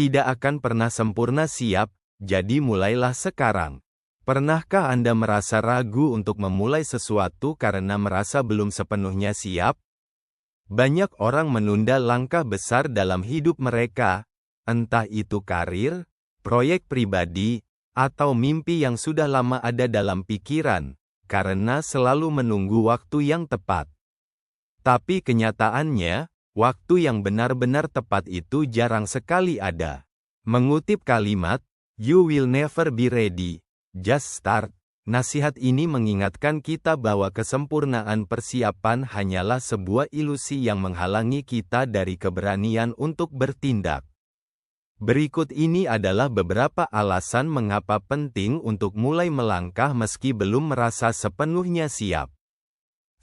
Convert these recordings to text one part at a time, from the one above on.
tidak akan pernah sempurna siap, jadi mulailah sekarang. Pernahkah Anda merasa ragu untuk memulai sesuatu karena merasa belum sepenuhnya siap? Banyak orang menunda langkah besar dalam hidup mereka, entah itu karir, proyek pribadi, atau mimpi yang sudah lama ada dalam pikiran, karena selalu menunggu waktu yang tepat. Tapi kenyataannya, waktu yang benar-benar tepat itu jarang sekali ada. Mengutip kalimat, "You will never be ready, just start." Nasihat ini mengingatkan kita bahwa kesempurnaan persiapan hanyalah sebuah ilusi yang menghalangi kita dari keberanian untuk bertindak. Berikut ini adalah beberapa alasan mengapa penting untuk mulai melangkah meski belum merasa sepenuhnya siap.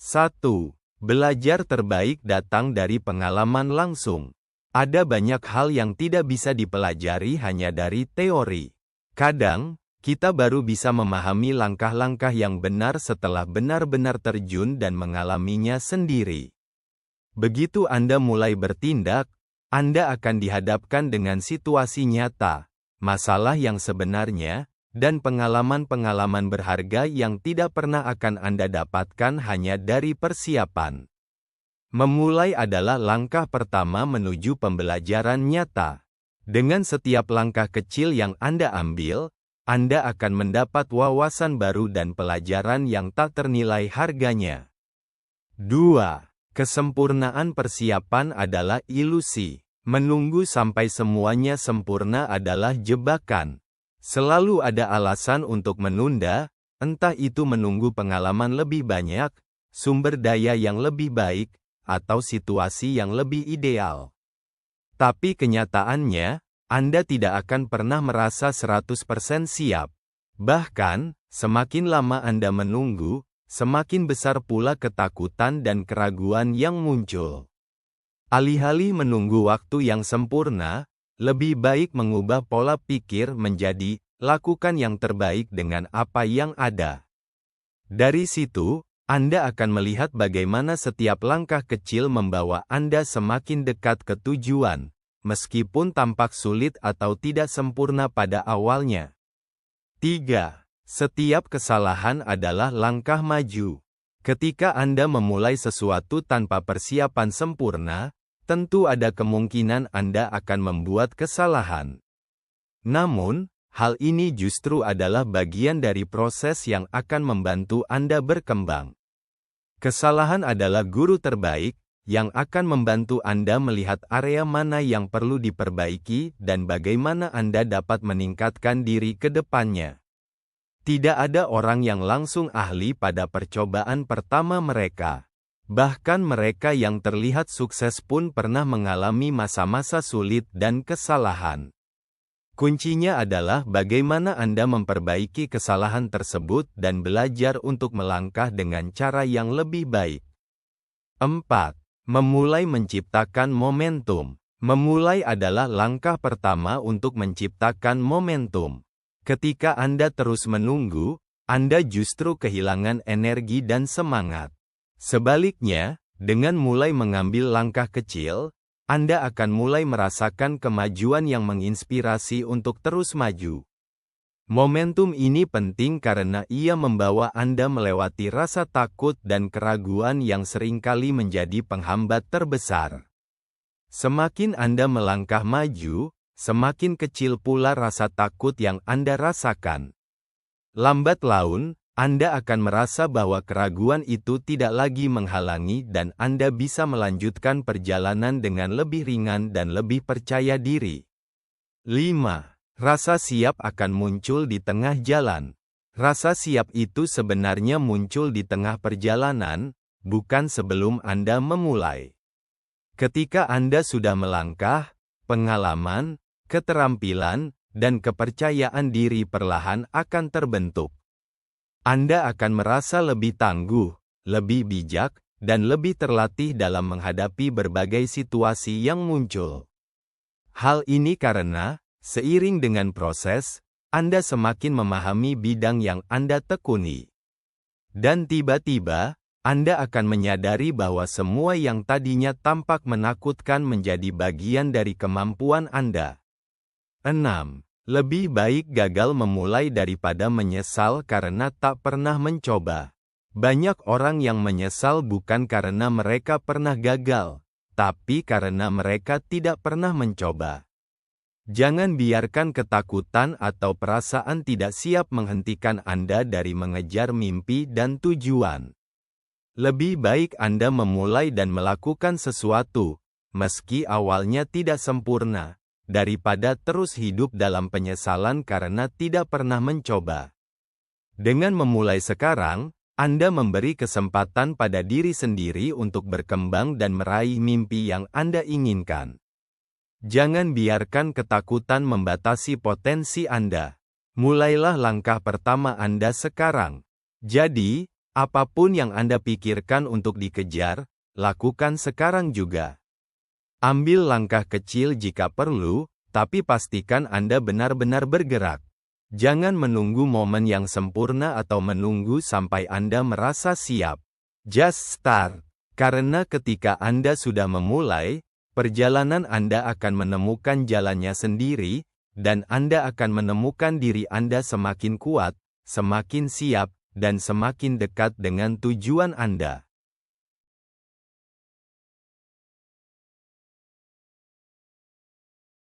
1. Belajar terbaik datang dari pengalaman langsung. Ada banyak hal yang tidak bisa dipelajari hanya dari teori. Kadang, kita baru bisa memahami langkah-langkah yang benar setelah benar-benar terjun dan mengalaminya sendiri. Begitu Anda mulai bertindak, Anda akan dihadapkan dengan situasi nyata, masalah yang sebenarnya, dan pengalaman-pengalaman berharga yang tidak pernah akan Anda dapatkan hanya dari persiapan. Memulai adalah langkah pertama menuju pembelajaran nyata. Dengan setiap langkah kecil yang Anda ambil, Anda akan mendapat wawasan baru dan pelajaran yang tak ternilai harganya. 2. Kesempurnaan persiapan adalah ilusi. Menunggu sampai semuanya sempurna adalah jebakan. Selalu ada alasan untuk menunda, entah itu menunggu pengalaman lebih banyak, sumber daya yang lebih baik, atau situasi yang lebih ideal. Tapi kenyataannya, Anda tidak akan pernah merasa 100% siap. Bahkan, semakin lama Anda menunggu, semakin besar pula ketakutan dan keraguan yang muncul. Alih-alih menunggu waktu yang sempurna, lebih baik mengubah pola pikir menjadi, lakukan yang terbaik dengan apa yang ada. Dari situ, Anda akan melihat bagaimana setiap langkah kecil membawa Anda semakin dekat ke tujuan, meskipun tampak sulit atau tidak sempurna pada awalnya. 3. Setiap kesalahan adalah langkah maju. Ketika Anda memulai sesuatu tanpa persiapan sempurna, tentu ada kemungkinan Anda akan membuat kesalahan. Namun, hal ini justru adalah bagian dari proses yang akan membantu Anda berkembang. Kesalahan adalah guru terbaik, yang akan membantu Anda melihat area mana yang perlu diperbaiki dan bagaimana Anda dapat meningkatkan diri ke depannya. Tidak ada orang yang langsung ahli pada percobaan pertama mereka. Bahkan mereka yang terlihat sukses pun pernah mengalami masa-masa sulit dan kesalahan. Kuncinya adalah bagaimana Anda memperbaiki kesalahan tersebut dan belajar untuk melangkah dengan cara yang lebih baik. 4. Memulai menciptakan momentum. Memulai adalah langkah pertama untuk menciptakan momentum. Ketika Anda terus menunggu, Anda justru kehilangan energi dan semangat. Sebaliknya, dengan mulai mengambil langkah kecil, Anda akan mulai merasakan kemajuan yang menginspirasi untuk terus maju. Momentum ini penting karena ia membawa Anda melewati rasa takut dan keraguan yang seringkali menjadi penghambat terbesar. Semakin Anda melangkah maju, semakin kecil pula rasa takut yang Anda rasakan. Lambat laun, Anda akan merasa bahwa keraguan itu tidak lagi menghalangi dan Anda bisa melanjutkan perjalanan dengan lebih ringan dan lebih percaya diri. 5. Rasa siap akan muncul di tengah jalan. Rasa siap itu sebenarnya muncul di tengah perjalanan, bukan sebelum Anda memulai. Ketika Anda sudah melangkah, pengalaman, keterampilan, dan kepercayaan diri perlahan akan terbentuk. Anda akan merasa lebih tangguh, lebih bijak, dan lebih terlatih dalam menghadapi berbagai situasi yang muncul. Hal ini karena, seiring dengan proses, Anda semakin memahami bidang yang Anda tekuni. Dan tiba-tiba, Anda akan menyadari bahwa semua yang tadinya tampak menakutkan menjadi bagian dari kemampuan Anda. 6. Lebih baik gagal memulai daripada menyesal karena tak pernah mencoba. Banyak orang yang menyesal bukan karena mereka pernah gagal, tapi karena mereka tidak pernah mencoba. Jangan biarkan ketakutan atau perasaan tidak siap menghentikan Anda dari mengejar mimpi dan tujuan. Lebih baik Anda memulai dan melakukan sesuatu, meski awalnya tidak sempurna, daripada terus hidup dalam penyesalan karena tidak pernah mencoba. Dengan memulai sekarang, Anda memberi kesempatan pada diri sendiri untuk berkembang dan meraih mimpi yang Anda inginkan. Jangan biarkan ketakutan membatasi potensi Anda. Mulailah langkah pertama Anda sekarang. Jadi, apapun yang Anda pikirkan untuk dikejar, lakukan sekarang juga. Ambil langkah kecil jika perlu, tapi pastikan Anda benar-benar bergerak. Jangan menunggu momen yang sempurna atau menunggu sampai Anda merasa siap. Just start. Karena ketika Anda sudah memulai, perjalanan Anda akan menemukan jalannya sendiri, dan Anda akan menemukan diri Anda semakin kuat, semakin siap, dan semakin dekat dengan tujuan Anda.